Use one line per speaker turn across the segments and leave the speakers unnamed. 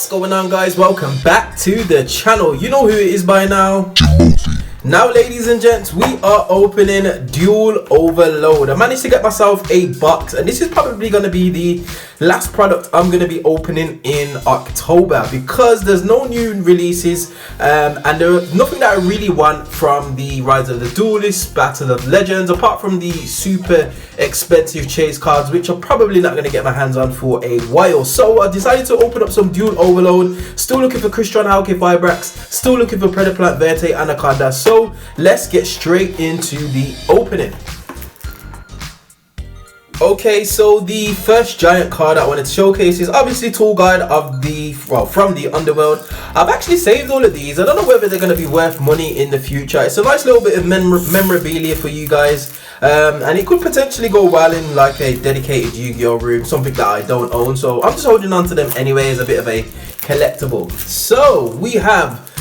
What's going on, guys? Welcome back to the channel. You know who it is by now. Now, ladies and gents, we are opening Duel Overload. I managed to get myself a box, and this is probably going to be the last product I'm going to be opening in October because there's no new releases, and there's nothing that I really want from the Rise of the Duelists, Battle of Legends, apart from the super expensive chase cards, which I'm probably not going to get my hands on for a while. So I decided to open up some Duel Overload. Still looking for Halqifibrax, still looking for Verte Anaconda. So let's get straight into the opening. Okay, so the first giant card I wanted to showcase is obviously Tool Guide of the from the Underworld. I've actually saved all of these. I don't know whether they're going to be worth money in the future. It's a nice little bit of memorabilia for you guys, and it could potentially go well in like a dedicated Yu-Gi-Oh room, something that I don't own. So I'm just holding on to them anyway as a bit of a collectible. So we have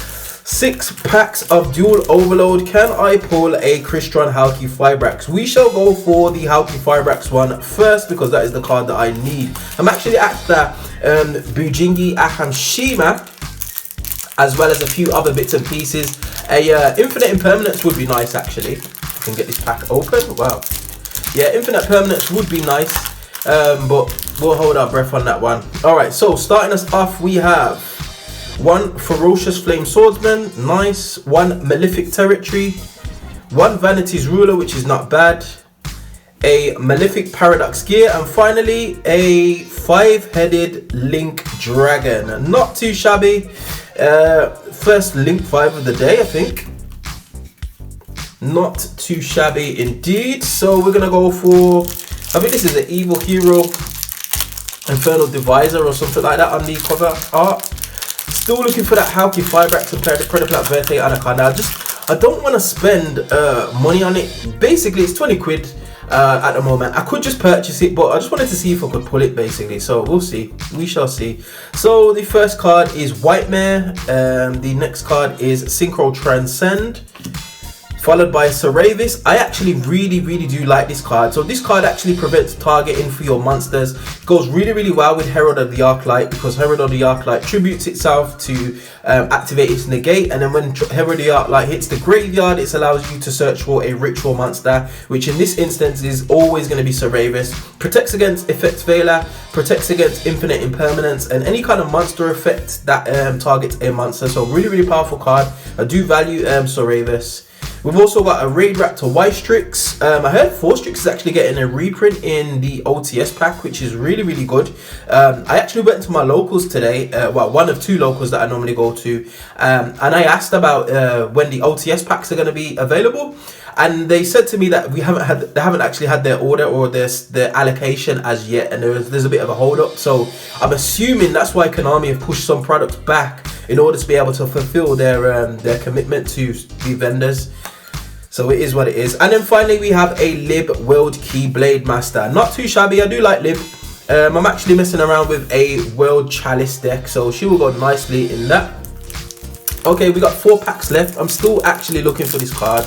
6 packs of Duel Overload. Can I pull a Halqifibrax? We shall go for the Halqifibrax one first because that is the card that I need. I'm actually after Bujingi Akamshima, as well as a few other bits and pieces. A Infinite Impermanence would be nice actually. I can get this pack open. Wow. Yeah, Infinite Permanence would be nice, but we'll hold our breath on that one. Alright, so starting us off, we have 1 Ferocious Flame Swordsman, nice. 1 Malefic Territory, 1 Vanity's Ruler, which is not bad, a Malefic Paradox Gear, and finally a 5-headed Link Dragon. Not too shabby. First Link 5 of the day, I think. Not too shabby indeed. So we're gonna go for, I think this is an Evil Hero Infernal Divisor or something like that on the cover art. Still looking for that Halqifibrax and Verte Anaconda. I don't want to spend money on it. Basically, it's 20 quid at the moment. I could just purchase it, but I just wanted to see if I could pull it, basically. So we'll see. We shall see. So the first card is Whitemare. The next card is Synchro Transcend, followed by Saravis. I actually really do like this card. So this card actually prevents targeting for your monsters. It goes really well with Herald of the Arclight, because Herald of the Arclight tributes itself to activate its negate, and then when Herald of the Arclight hits the graveyard, it allows you to search for a ritual monster, which in this instance is always going to be Saravis. Protects against Effect Veiler, protects against Infinite Impermanence, and any kind of monster effect that targets a monster. So really powerful card. I do value Saravis. We've also got a Raid Raptor Ystrix. I heard Forstrix is actually getting a reprint in the OTS pack, which is really good. I actually went to my locals today, well, one of 2 locals that I normally go to, and I asked about when the OTS packs are going to be available, and they said to me that they haven't actually had their order or their allocation as yet, and there's a bit of a hold up. So I'm assuming that's why Konami have pushed some products back in order to be able to fulfill their commitment to the vendors. So it is what it is. And then finally we have a Lib World Keyblade Master. Not too shabby. I do like Lib. I'm actually messing around with a World Chalice deck, so she will go nicely in that. Okay, we got 4 packs left. I'm still actually looking for this card.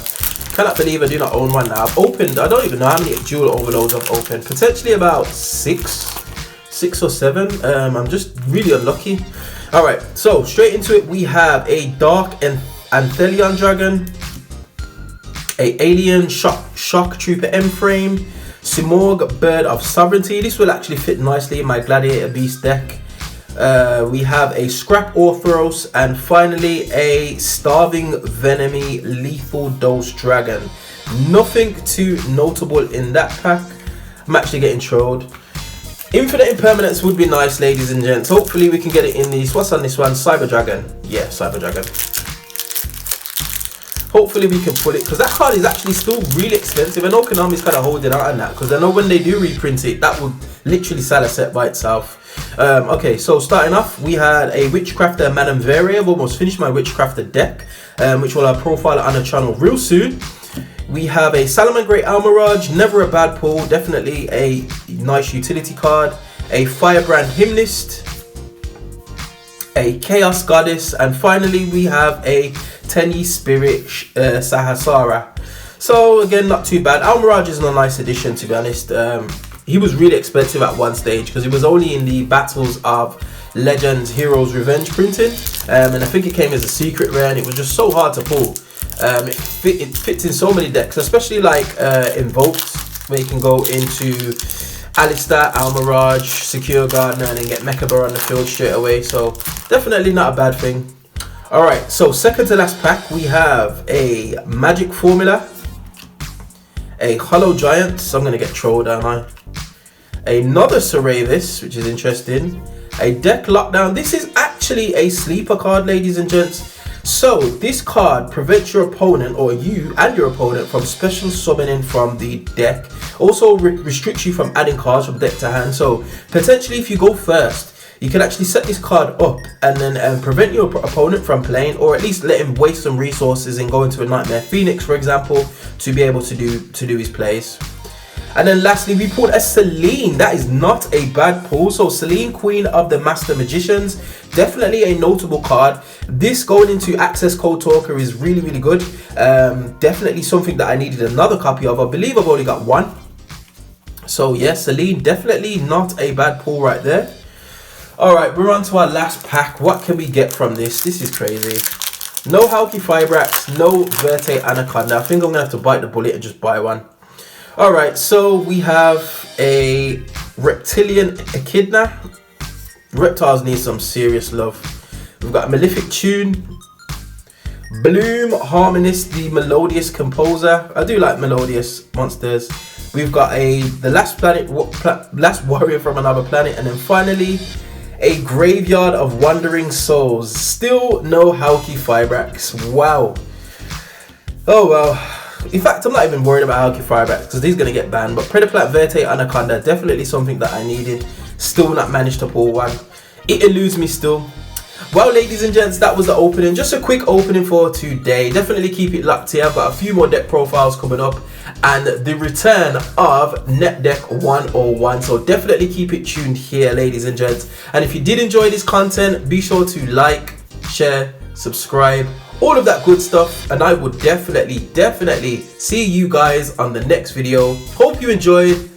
Cannot believe I do not own one now. I've opened, I don't even know how many Duel Overloads I've opened. Potentially about 6 or 7. I'm just really unlucky. Alright, so straight into it. We have a Dark Anthelion Dragon, a Alien Shock Trooper M-Frame, Simorg Bird of Sovereignty. This will actually fit nicely in my Gladiator Beast deck. We have a Scrap Orthros, and finally a Starving Venomy Lethal Dose Dragon. Nothing too notable in that pack. I'm actually getting trolled. Infinite Impermanence would be nice, ladies and gents. Hopefully we can get it in these. What's on this one? Cyber Dragon. Yeah, Cyber Dragon. Hopefully we can pull it, because that card is actually still really expensive. I know Konami's kind of holding out on that, because I know when they do reprint it, that would literally sell a set by itself. Okay, so starting off, we had a Witchcrafter Madame Vere. I've almost finished my Witchcrafter deck, which will have profile on the channel real soon. We have a Salamangreat Almirage, never a bad pull, definitely a nice utility card. A Firebrand Hymnist, a Chaos Goddess, and finally we have a Tenyi Spirit Sahasrara. So again, not too bad. Almirage is a nice addition, to be honest. He was really expensive at one stage because it was only in the battles of Legends Heroes Revenge printing, and I think it came as a secret rare, and it was just so hard to pull. It fits in so many decks, especially like Invoked, where you can go into Alistar, Almirage, Secure Gardener, and then get Mechaba on the field straight away. So definitely not a bad thing. Alright, so second to last pack, we have a Magic Formula, a Hollow Giant, so I'm going to get trolled, aren't I? Another Saravis, which is interesting. A Deck Lockdown. This is actually a sleeper card, ladies and gents. So this card prevents your opponent, or you and your opponent, from special summoning from the deck. Also restricts you from adding cards from deck to hand. So potentially if you go first, you can actually set this card up and then prevent your opponent from playing, or at least let him waste some resources and go into a Nightmare Phoenix, for example, to be able to do his plays. And then lastly, we pulled a Selene. That is not a bad pull. So Selene, Queen of the Master Magicians, definitely a notable card. This going into Access Code Talker is really, really good. Definitely something that I needed another copy of. I believe I've only got one. So yeah, Selene, definitely not a bad pull right there. Alright, we're on to our last pack. What can we get from this? This is crazy. No Halqifibrax, no Verte Anaconda. I think I'm going to have to bite the bullet and just buy one. Alright, so we have a Reptilian Echidna. Reptiles need some serious love. We've got a Malefic Tune, Bloom Harmonist, the Melodious Composer. I do like melodious monsters. We've got the Last Warrior from Another Planet, and then finally a Graveyard of Wandering Souls. Still no Halqifibrax. Wow. Oh well. In fact, I'm not even worried about Halqifibrax because he's going to get banned. But Predaplat Verte Anaconda, definitely something that I needed. Still not managed to pull one. It eludes me still. Well, ladies and gents, that was the opening. Just a quick opening for today. Definitely keep it locked here. I've got a few more deck profiles coming up, and the return of Net Deck 101. So definitely keep it tuned here, ladies and gents. And if you did enjoy this content, be sure to like, share, subscribe, all of that good stuff, and I would definitely see you guys on the next video. Hope you enjoyed.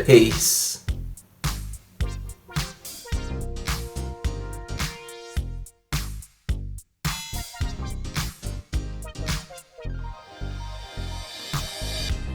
Peace.